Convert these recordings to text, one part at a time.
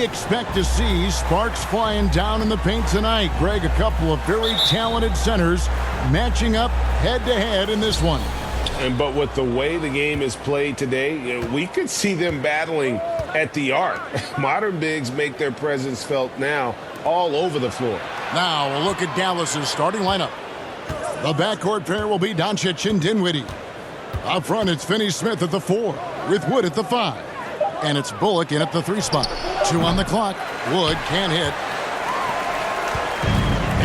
we expect to see sparks flying down in the paint tonight. Greg, a couple of very talented centers matching up head-to-head in this one. But with the way the game is played today, we could see them battling at the arc. Modern bigs make their presence felt now all over the floor. Now a look at Dallas's starting lineup. The backcourt pair will be Doncic and Dinwiddie. Up front, it's Finney-Smith at the 4, with Wood at the 5. And it's Bullock in at the 3 spot. 2 on the clock. Wood can't hit.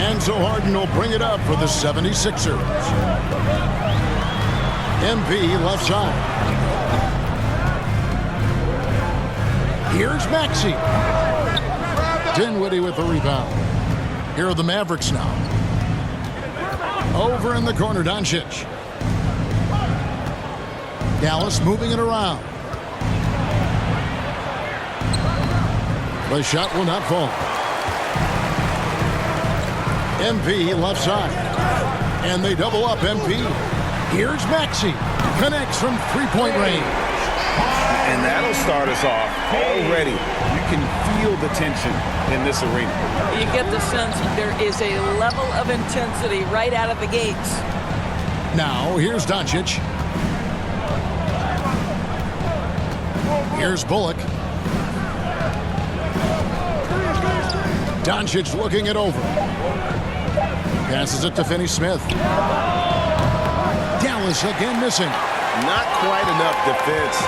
And so Harden will bring it up for the 76ers. MP left side. Here's Maxey. Dinwiddie with the rebound. Here are the Mavericks now. Over in the corner, Doncic. Dallas moving it around. The shot will not fall. MP left side. And they double up MP. Here's Maxey. Connects from three-point range. And that'll start us off already. You can feel the tension in this arena. You get the sense that there is a level of intensity right out of the gates. Now, here's Doncic. Here's Bullock. Doncic looking it over. Passes it to Finney-Smith. Dallas again missing. Not quite enough defense.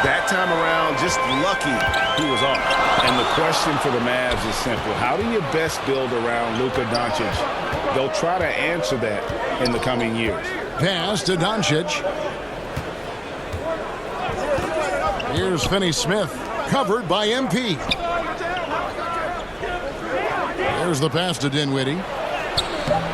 That time around, just lucky he was off. And the question for the Mavs is simple. How do you best build around Luka Doncic? They'll try to answer that in the coming years. Pass to Doncic. Here's Finney-Smith, covered by MP. There's the pass to Dinwiddie.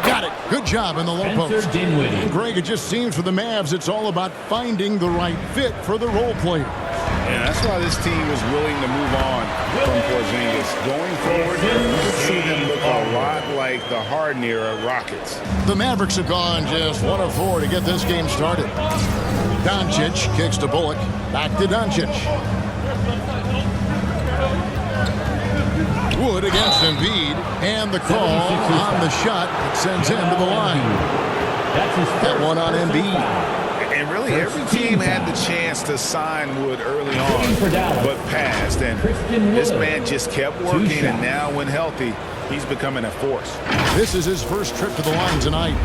Got it. Good job in the low post. And Greg, it just seems for the Mavs it's all about finding the right fit for the role players. And that's why this team was willing to move on from Porzingis. Going forward, you can see them look a lot like the Harden era Rockets. The Mavericks have gone just 1 of 4 to get this game started. Doncic kicks to Bullock. Back to Doncic. Wood against Embiid. And the call on the shot that sends him to the line. That one on Embiid. And really, every team had the chance to sign Wood early on, but passed. And this man just kept working, and now when healthy, he's becoming a force. This is his first trip to the line tonight.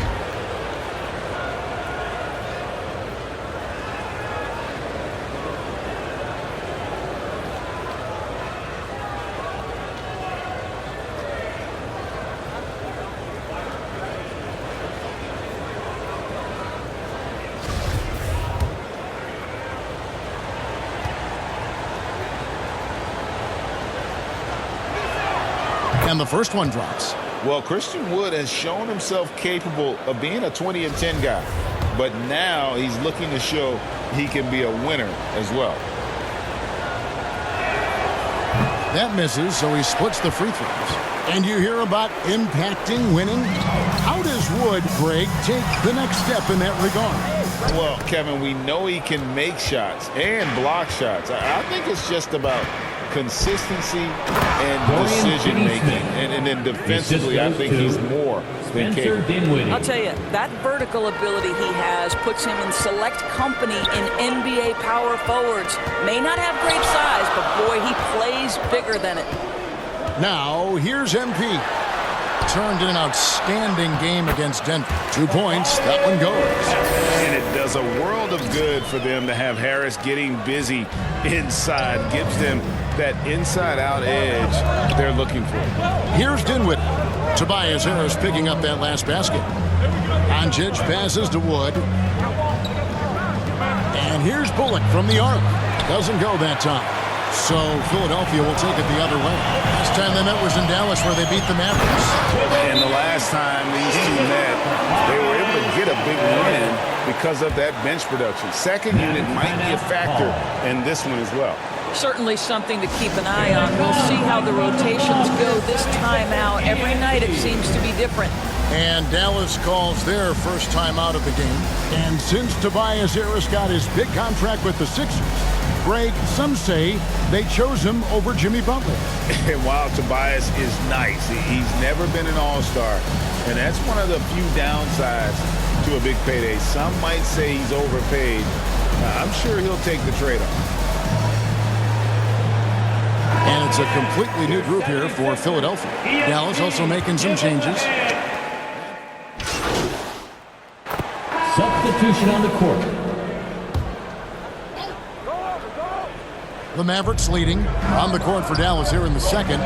And the first one drops. Well, Christian Wood has shown himself capable of being a 20 and 10 guy, but now he's looking to show he can be a winner as well. That misses, so he splits the free throws. And you hear about impacting winning? How does Wood, Greg, take the next step in that regard? Well, Kevin, we know he can make shots and block shots. I think it's just about consistency and decision-making. And then defensively, I think he's more than capable. I'll tell you, that vertical ability he has puts him in select company in NBA power forwards. May not have great size, but boy, he plays bigger than it. Now, here's MP. Turned in an outstanding game against Denver. 2 points, that one goes. And it does a world of good for them to have Harris getting busy inside. Gives them that inside-out edge they're looking for. Here's Dinwiddie. Tobias Harris picking up that last basket. Doncic passes to Wood. And here's Bullock from the arc. Doesn't go that time. So Philadelphia will take it the other way. Last time they met was in Dallas where they beat the Mavericks. And the last time these two met, they were able to get a big win because of that bench production. Second unit might be a factor in this one as well. Certainly something to keep an eye on. We'll see how the rotations go this time out. Every night it seems to be different. And Dallas calls their first time out of the game. And since Tobias Harris got his big contract with the Sixers, Greg, some say they chose him over Jimmy Butler. And while Tobias is nice, he's never been an all-star. And that's one of the few downsides to a big payday. Some might say he's overpaid. I'm sure he'll take the trade-off. And it's a completely new group here for Philadelphia. Dallas also making some changes. Substitution on the court. The Mavericks leading on the court for Dallas here in the second.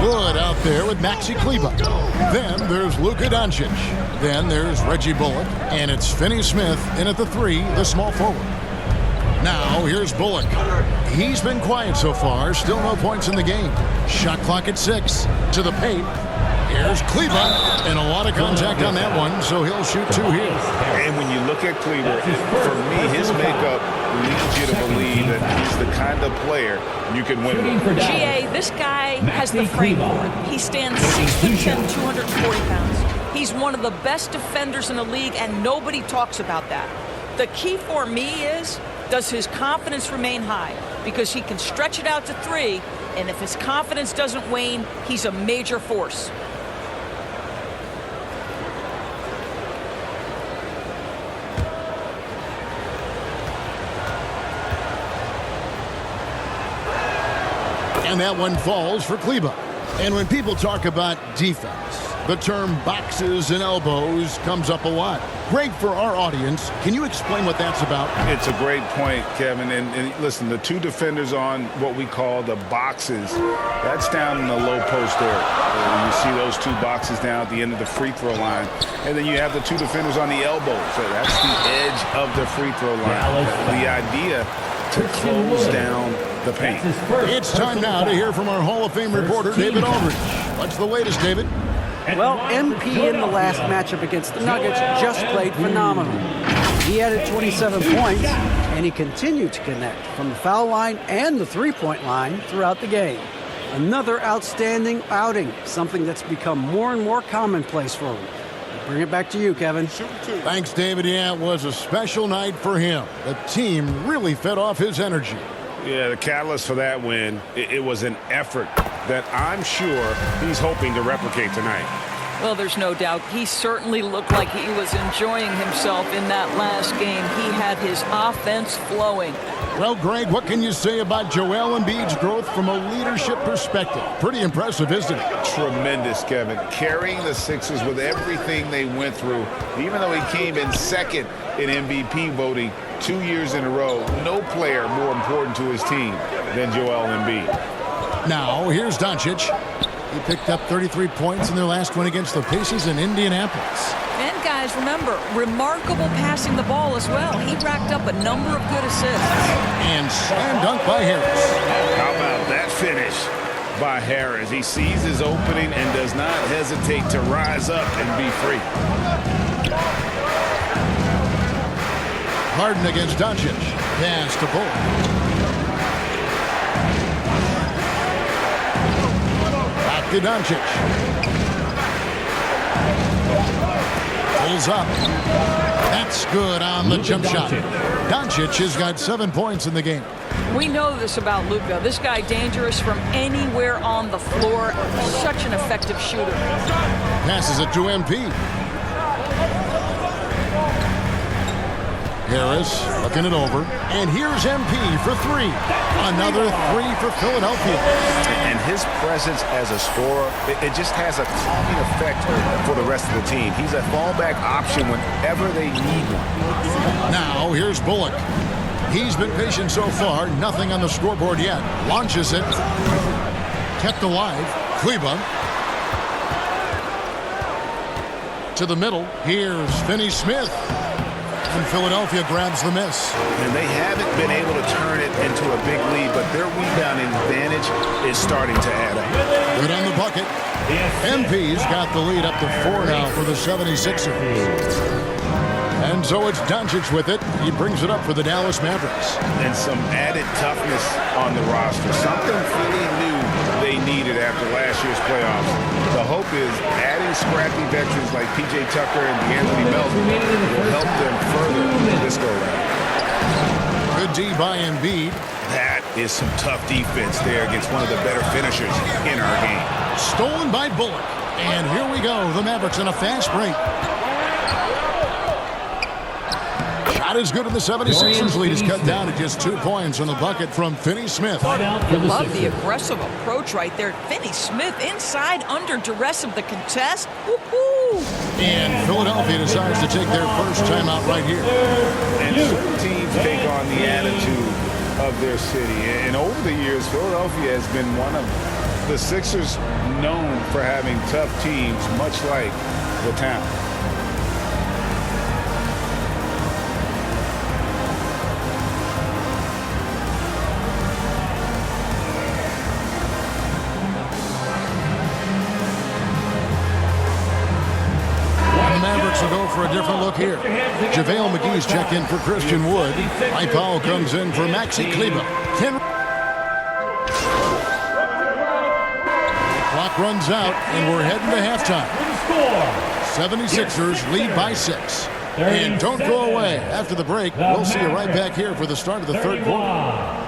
Good out there with Maxi Kleber. Then there's Luka Doncic. Then there's Reggie Bullock. And it's Finney Smith in at the 3, the small forward. Now here's Bullock. He's been quiet so far. Still no points in the game. Shot clock at 6. To the paint. Here's Kleber. And a lot of contact on that one, so he'll shoot 2 here. And when you look at Kleber, for me, his makeup leads you to believe that he's the kind of player you can win with. GA, this guy has the frame for it. He stands 6'10", 240 pounds. He's one of the best defenders in the league, and nobody talks about that. The key for me is, does his confidence remain high? Because he can stretch it out to 3, and if his confidence doesn't wane, he's a major force. And that one falls for Kleber. And when people talk about defense, the term boxes and elbows comes up a lot. Greg, for our audience, can you explain what that's about? It's a great point, Kevin. And listen, the 2 defenders on what we call the boxes, that's down in the low post area. You see those 2 boxes down at the end of the free throw line. And then you have the 2 defenders on the elbows. So that's the edge of the free throw line. The idea to close down the paint. It's time now to hear from our Hall of Fame reporter, David Aldridge. What's the latest, David? Well, MP in the last matchup against the Nuggets just played phenomenal. He added 27 points, and he continued to connect from the foul line and the three-point line throughout the game. Another outstanding outing, something that's become more and more commonplace for him. Bring it back to you, Kevin. Thanks, David. Yeah, it was a special night for him. The team really fed off his energy. Yeah, the catalyst for that win, it was an effort that I'm sure he's hoping to replicate tonight. Well, there's no doubt. He certainly looked like he was enjoying himself in that last game. He had his offense flowing. Well, Greg, what can you say about Joel Embiid's growth from a leadership perspective? Pretty impressive, isn't it? Tremendous, Kevin. Carrying the Sixers with everything they went through, even though he came in second in MVP voting 2 years in a row, no player more important to his team than Joel Embiid. Now, here's Doncic. He picked up 33 points in their last one against the Pacers in Indianapolis. And guys, remember, remarkable passing the ball as well. He racked up a number of good assists. And slam dunk by Harris. How about that finish by Harris? He sees his opening and does not hesitate to rise up and be free. Harden against Doncic. Pass to Bullock. Back to Doncic. Pulls up. That's good on the jump shot. Doncic has got 7 points in the game. We know this about Luka. This guy dangerous from anywhere on the floor. Such an effective shooter. Passes it to MP. Harris looking it over. And here's MP for 3. Another 3 for Philadelphia. And his presence as a scorer, it just has a calming effect for the rest of the team. He's a fallback option whenever they need one. Now here's Bullock. He's been patient so far. Nothing on the scoreboard yet. Launches it. Kept alive. Kleber. To the middle. Here's Finney Smith. And Philadelphia grabs the miss. And they haven't been able to turn it into a big lead, but their rebounding advantage is starting to add up. Good on the bucket. MP's got the lead up to 4 now for the 76ers. And so it's Doncic with it. He brings it up for the Dallas Mavericks. And some added toughness on the roster. Something Philly knew they needed after last year's playoffs. The hope is adding scrappy veterans like P.J. Tucker and D'Anthony Melton will help them further this go-around. Good D by Embiid. That is some tough defense there against one of the better finishers in our game. Stolen by Bullock. And here we go. The Mavericks in a fast break. Shot is good, and the 76ers lead is cut down to just 2 points on the bucket from Finney Smith. You love the aggressive approach right there. Finney Smith inside under duress of the contest. Woo-hoo! And Philadelphia decides to take their first timeout right here. And certain teams take on the attitude of their city. And over the years, Philadelphia has been one of the Sixers known for having tough teams, much like the town. Will go for a different look here. JaVale McGee's checked in for Christian Wood. Mike Powell comes in for Maxi Kleber. Clock runs out, and we're heading to halftime. 76ers lead by 6. And don't go away. After the break, we'll see you right back here for the start of the third quarter.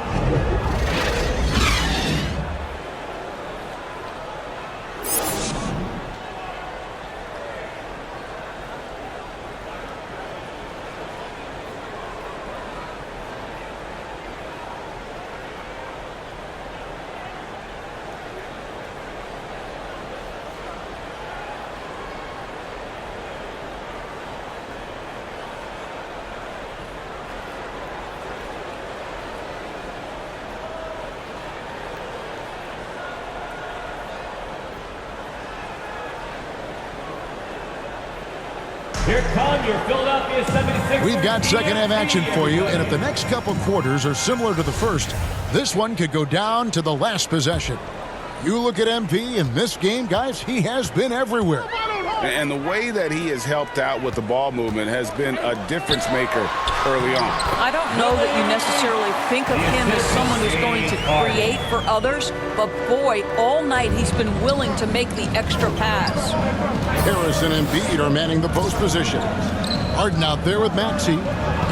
Here come your Philadelphia 76ers. We've got second half action for you, and if the next couple quarters are similar to the first, this one could go down to the last possession. You look at MP in this game, guys, he has been everywhere. And the way that he has helped out with the ball movement has been a difference maker early on. I don't know that you necessarily think of him as someone who's going to create for others, but boy, all night he's been willing to make the extra pass. Harris and Embiid are manning the post position. Harden out there with Maxey,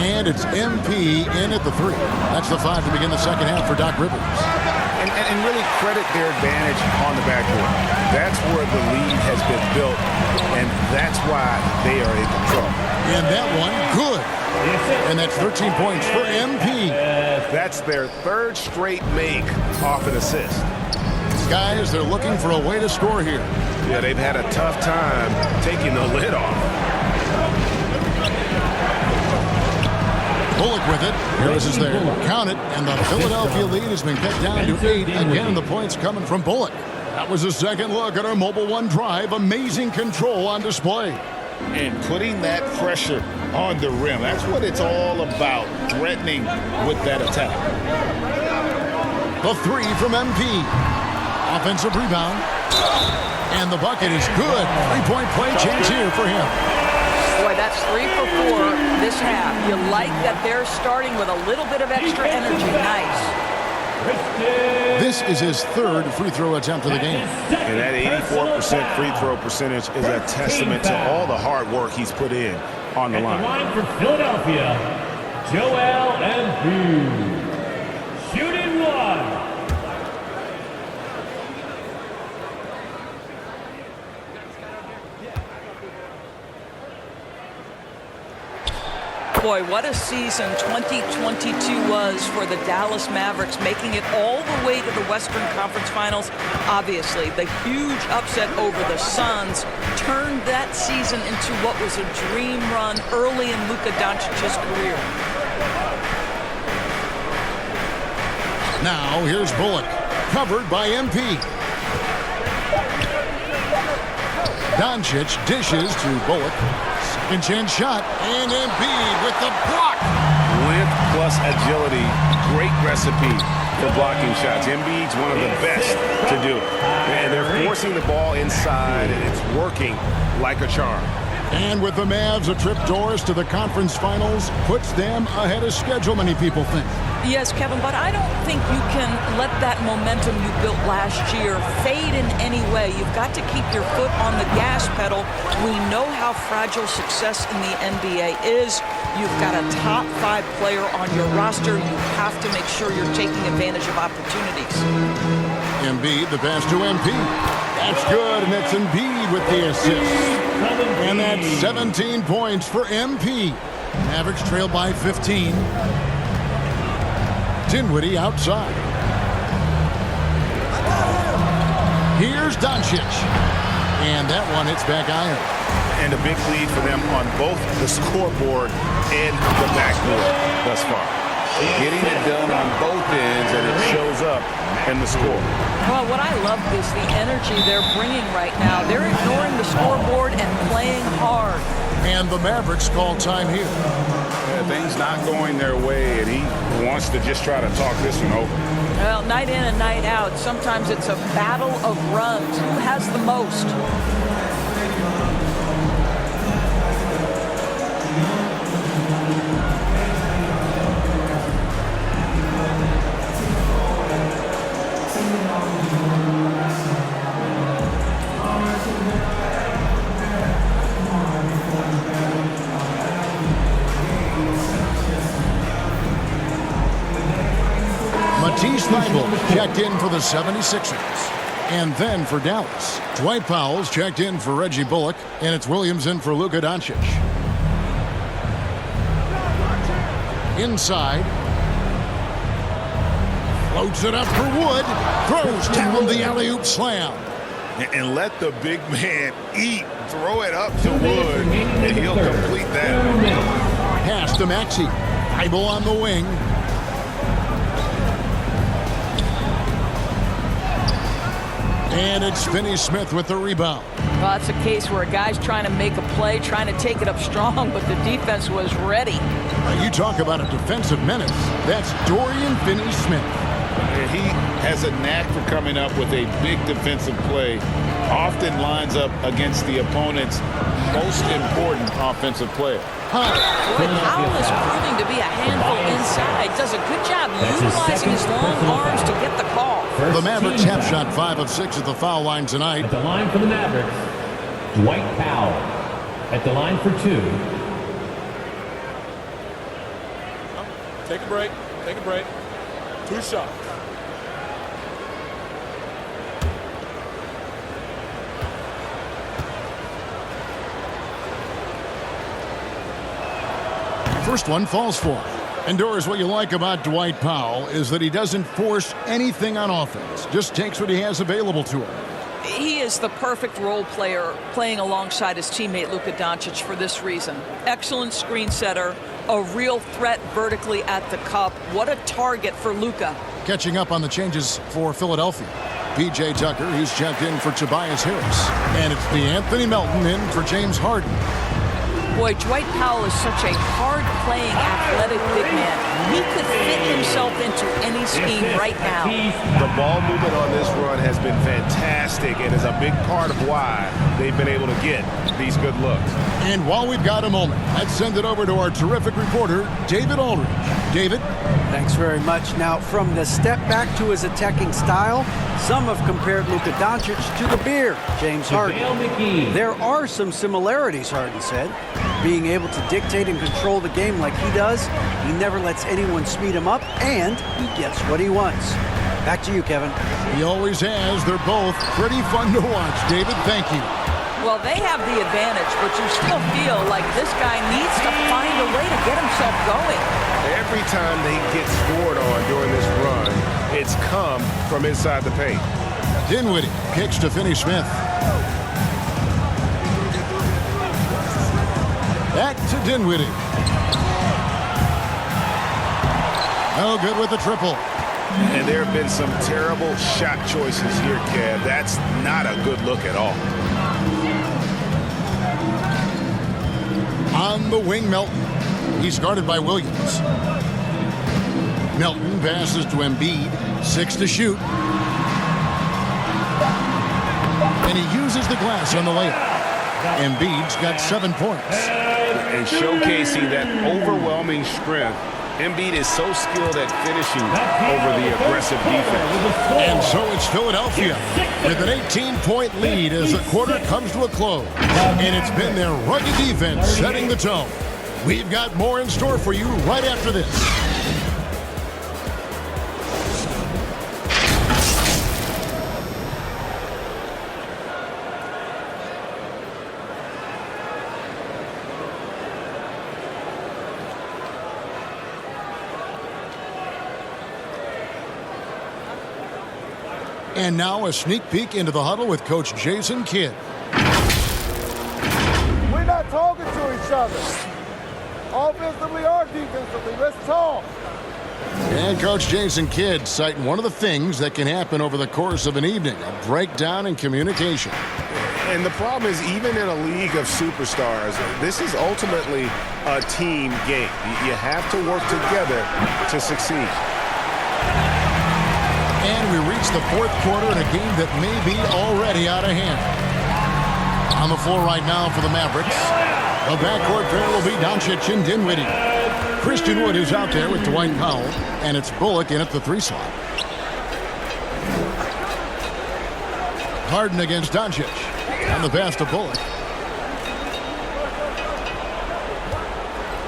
and it's MP in at the 3. That's the 5 to begin the second half for Doc Rivers. And really credit their advantage on the backcourt. That's where the lead has been built, and that's why they are in control. And that one, good. And that's 13 points for MP. That's their third straight make off an assist. Guys, they're looking for a way to score here. Yeah, they've had a tough time taking the lid off. Bullock with it. Harris is there. Count it. And the Philadelphia lead has been cut down to 8. Again, the points coming from Bullock. That was a second look at our Mobile One drive. Amazing control on display. And putting that pressure on the rim. That's what it's all about, threatening with that attack. The 3 from MP. Offensive rebound. And the bucket is good. 3-point play chance here for him. Boy, that's 3 for 4 this half. You like that they're starting with a little bit of extra energy. Nice. This is his third free throw attempt of the game. And that 84% free throw percentage is a testament to all the hard work he's put in on the line. Line for Philadelphia, Joel Embiid. Shooting 1. Boy, what a season 2022 was for the Dallas Mavericks, making it all the way to the Western Conference Finals. Obviously, the huge upset over the Suns turned that season into what was a dream run early in Luka Doncic's career. Now, here's Bullock, covered by MP. Doncic dishes to Bullock. Second chance shot, and Embiid with the block. Length plus agility, great recipe for blocking shots. Embiid's one of the best to do it. And they're forcing the ball inside, and it's working like a charm. And with the Mavs, a trip doors to the conference finals puts them ahead of schedule, many people think. Yes, Kevin, but I don't think you can let that momentum you built last year fade in any way. You've got to keep your foot on the gas pedal. We know how fragile success in the NBA is. You've got a top 5 player on your roster. You have to make sure you're taking advantage of opportunities. Embiid, the pass to MP. That's good, and it's Embiid with the assist. And that's 17 points for MP. Mavericks trail by 15. Dinwiddie outside. Here's Doncic. And that one hits back iron. And a big lead for them on both the scoreboard and the backboard thus far. Getting it done on both ends, and it shows up in the score. Well, what I love is the energy they're bringing right now. They're ignoring the scoreboard and playing hard. And the Mavericks call time here. Things not going their way, and he wants to just try to talk this one over. Well, night in and night out, sometimes it's a battle of runs. Who has the most? Checked in for the 76ers. And then for Dallas, Dwight Powell's checked in for Reggie Bullock, and it's Williams in for Luka Doncic. Inside. Floats it up for Wood. Throws down the alley-oop slam. And let the big man eat. Throw it up to Wood, and he'll complete that. Pass to Maxey. Bible on the wing. And it's Finney-Smith with the rebound. Well, it's a case where a guy's trying to make a play, trying to take it up strong, but the defense was ready. You talk about a defensive menace. That's Dorian Finney-Smith. He has a knack for coming up with a big defensive play. Often lines up against the opponent's most important offensive player. Boy, Powell is proving to be a handful inside. Does a good job utilizing his long arms to get the call. The Mavericks have shot 5 of 6 at the foul line tonight. At the line for the Mavericks, Dwight Powell. At the line for 2. Take a break. Take a break. 2 shots. First one falls for him. And Doris, what you like about Dwight Powell is that he doesn't force anything on offense. Just takes what he has available to him. He is the perfect role player playing alongside his teammate Luka Doncic for this reason. Excellent screen setter, a real threat vertically at the cup. What a target for Luka. Catching up on the changes for Philadelphia. P.J. Tucker, he's checked in for Tobias Harris. And it's DeAnthony Melton in for James Harden. Boy, Dwight Powell is such a hard-playing, athletic big man. He could fit himself into any scheme right now. The ball movement on this run has been fantastic and is a big part of why they've been able to get these good looks. And while we've got a moment, let's send it over to our terrific reporter, David Aldridge. David? Thanks very much. Now, from the step back to his attacking style, some have compared Luka Doncic to the bear, James Harden. There are some similarities, Harden said. Being able to dictate and control the game like he does, he never lets anyone speed him up, and he gets what he wants. Back to you, Kevin. He always has. They're both pretty fun to watch. David, thank you. Well, they have the advantage, but you still feel like this guy needs to find a way to get himself going. Every time they get scored on during this run, it's come from inside the paint. Dinwiddie kicks to Finney-Smith. Back to Dinwiddie. No good with the triple. And there have been some terrible shot choices here, Kev. That's not a good look at all. On the wing, Melton. He's guarded by Williams. Melton passes to Embiid. 6 to shoot. And he uses the glass on the layup. Embiid's got 7 points. And showcasing that overwhelming strength, Embiid is so skilled at finishing over the aggressive defense. And so it's Philadelphia with an 18-point lead as the quarter comes to a close. And it's been their rugged defense setting the tone. We've got more in store for you right after this. And now a sneak peek into the huddle with Coach Jason Kidd. We're not talking to each other. Offensively or defensively, let's talk. And Coach Jason Kidd citing one of the things that can happen over the course of an evening, a breakdown in communication. And the problem is, even in a league of superstars, this is ultimately a team game. You have to work together to succeed. And we reach the fourth quarter in a game that may be already out of hand. On the floor right now for the Mavericks, the backcourt pair will be Doncic and Dinwiddie. Christian Wood is out there with Dwight Powell, and it's Bullock in at the 3 slot. Harden against Doncic, and the pass to Bullock.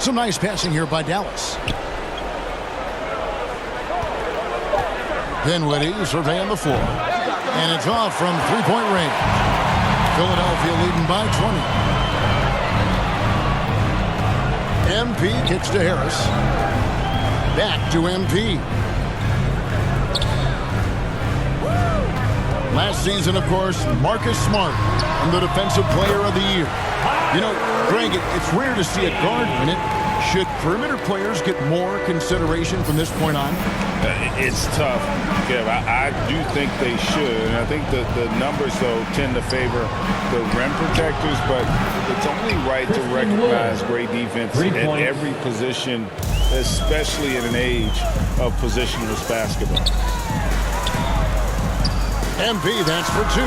Some nice passing here by Dallas. Dinwiddie surveying the floor. And it's off from three-point range. Philadelphia leading by 20. MP kicks to Harris. Back to MP. Last season, of course, Marcus Smart, and the Defensive Player of the Year. You know, Greg, it's rare to see a guard win it. Should perimeter players get more consideration from this point on? It's tough, Kev. I do think they should. And I think the numbers, though, tend to favor the rim protectors. But it's only right to recognize great defense at every position, especially in an age of positionless basketball. MP, that's for 2.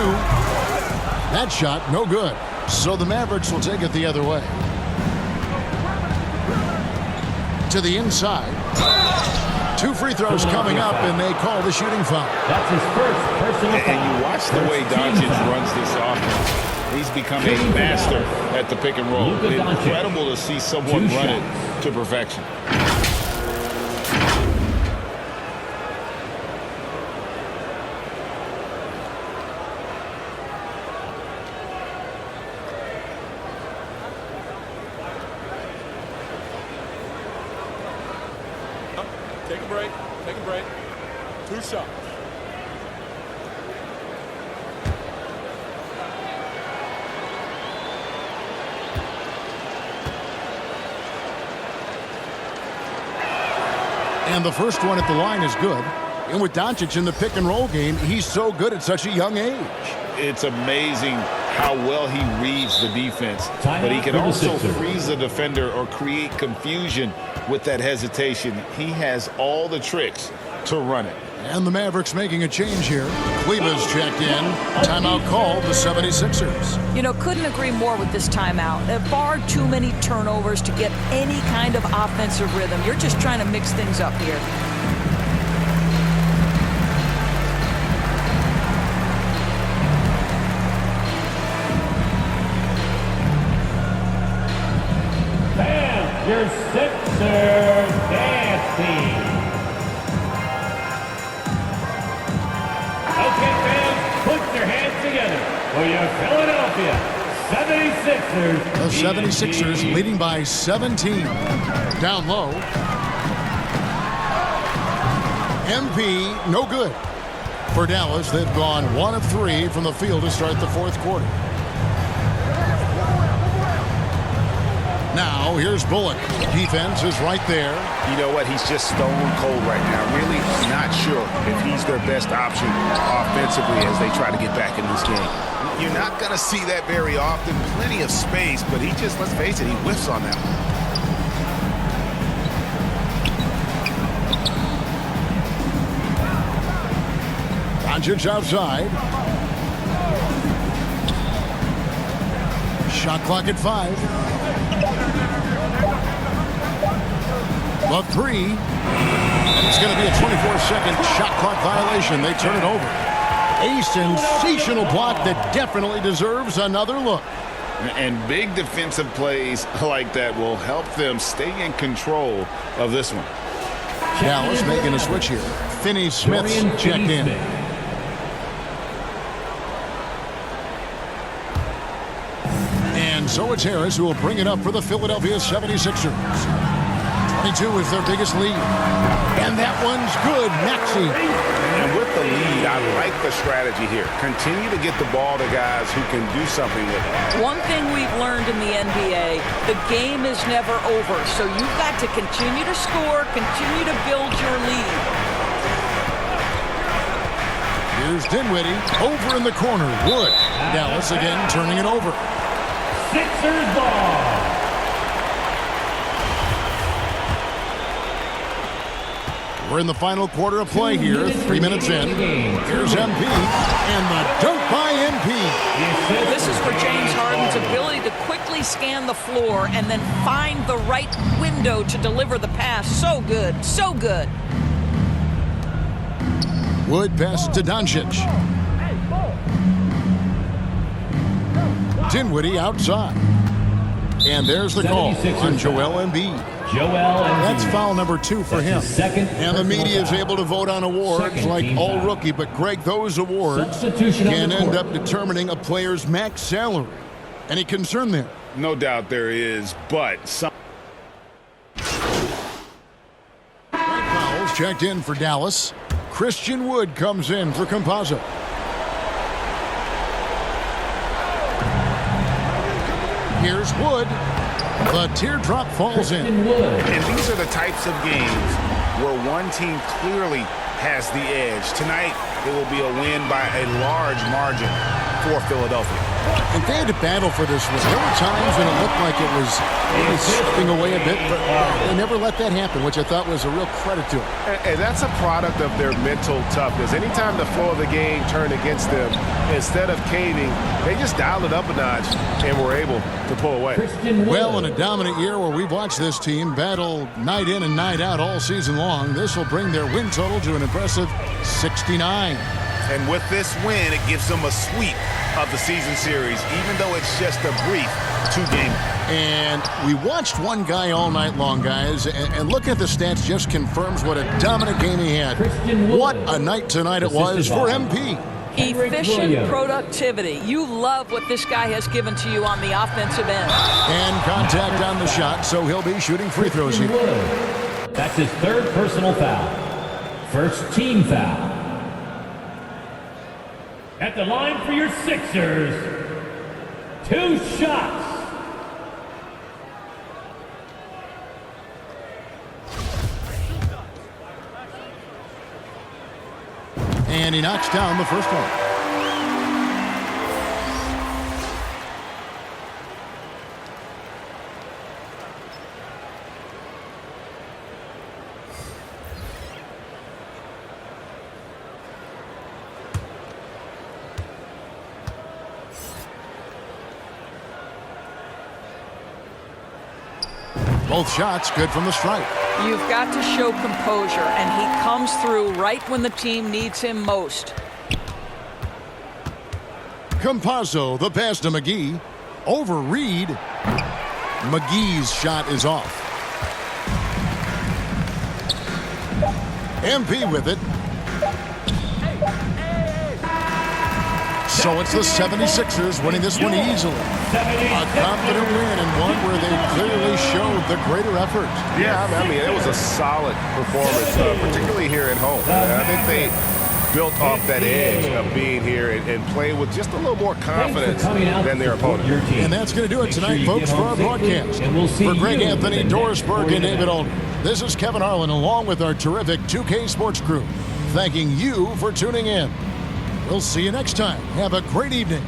That shot, no good. So the Mavericks will take it the other way. To the inside. 2 free throws coming up, and they call the shooting foul. That's his first personal foul. And you watch the way Doncic runs this offense. He's become a master at the pick and roll. Incredible to see someone run it to perfection. Take a break. Take a break. 2 shots. And the first one at the line is good. And with Doncic in the pick and roll game, he's so good at such a young age. It's amazing how well he reads the defense, but he can also freeze the defender or create confusion with that hesitation. He has all the tricks to run it. And the Mavericks making a change here. Kleba's checked in. Timeout called the 76ers. You know, couldn't agree more with this timeout. Far too many turnovers to get any kind of offensive rhythm. You're just trying to mix things up here. Your Sixers dancing. Okay, fans, put your hands together for your Philadelphia 76ers. The 76ers leading by 17. Down low. MP, no good. For Dallas, they've gone 1 of 3 from the field to start the fourth quarter. Now, here's Bullock. Defense is right there. You know what? He's just stone cold right now. Really not sure if he's their best option offensively as they try to get back in this game. You're not going to see that very often. Plenty of space, but he just, let's face it, he whiffs on that one. Doncic outside. Shot clock at 5. The 3. And it's going to be a 24-second shot clock violation. They turn it over. A sensational block that definitely deserves another look. And big defensive plays like that will help them stay in control of this one. Dallas making a switch here. Finney Smith's checked in. And so it's Harris who will bring it up for the Philadelphia 76ers. 22 is their biggest lead. And that one's good. Maxey. And with the lead, I like the strategy here. Continue to get the ball to guys who can do something with it. One thing we've learned in the NBA, the game is never over. So you've got to continue to score, continue to build your lead. Here's Dinwiddie over in the corner. Wood. Dallas again turning it over. Sixers ball. We're in the final quarter of play here. 3 minutes in. Here's MP. And the dunk by MP. This is for James Harden's ability to quickly scan the floor and then find the right window to deliver the pass. So good. So good. Wood pass to Doncic. Dinwiddie outside. And there's the call on Joel Embiid. That's foul number 2 for him. And the media is able to vote on awards like all rookie. But, Greg, those awards can end up determining a player's max salary. Any concern there? No doubt there is, but some... Fouls checked in for Dallas. Christian Wood comes in for Campazzo. Here's Wood. The teardrop falls in. And these are the types of games where one team clearly has the edge. Tonight, it will be a win by a large margin for Philadelphia. And they had to battle for this one. There were times when it looked like it was maybe slipping away a bit, but they never let that happen, which I thought was a real credit to them. And that's a product of their mental toughness. Anytime the flow of the game turned against them, instead of caving, they just dialed it up a notch and were able to pull away. Well, in a dominant year where we've watched this team battle night in and night out all season long, this will bring their win total to an impressive 69. And with this win, it gives them a sweep of the season series, even though it's just a brief 2-game. And we watched one guy all night long, guys, and look at the stats just confirms what a dominant game he had. What a night tonight it was for MP. Efficient productivity. You love what this guy has given to you on the offensive end. And contact on the shot, so he'll be shooting free throws here. That's his 3rd personal foul. First team foul. At the line for your Sixers, 2 shots. And he knocks down the first one. Both shots good from the stripe. You've got to show composure, and he comes through right when the team needs him most. Campazzo, the pass to McGee. Over Reed. McGee's shot is off. MP with it. So it's the 76ers winning this one easily. A confident win and one where they clearly showed the greater effort. Yeah, I mean, it was a solid performance, particularly here at home. I think they built off that edge of being here and played with just a little more confidence than their opponent. And that's going to do it tonight, folks, for our broadcast. For Greg Anthony, Doris Berg, and David Alden, this is Kevin Harlan along with our terrific 2K Sports crew, thanking you for tuning in. We'll see you next time. Have a great evening.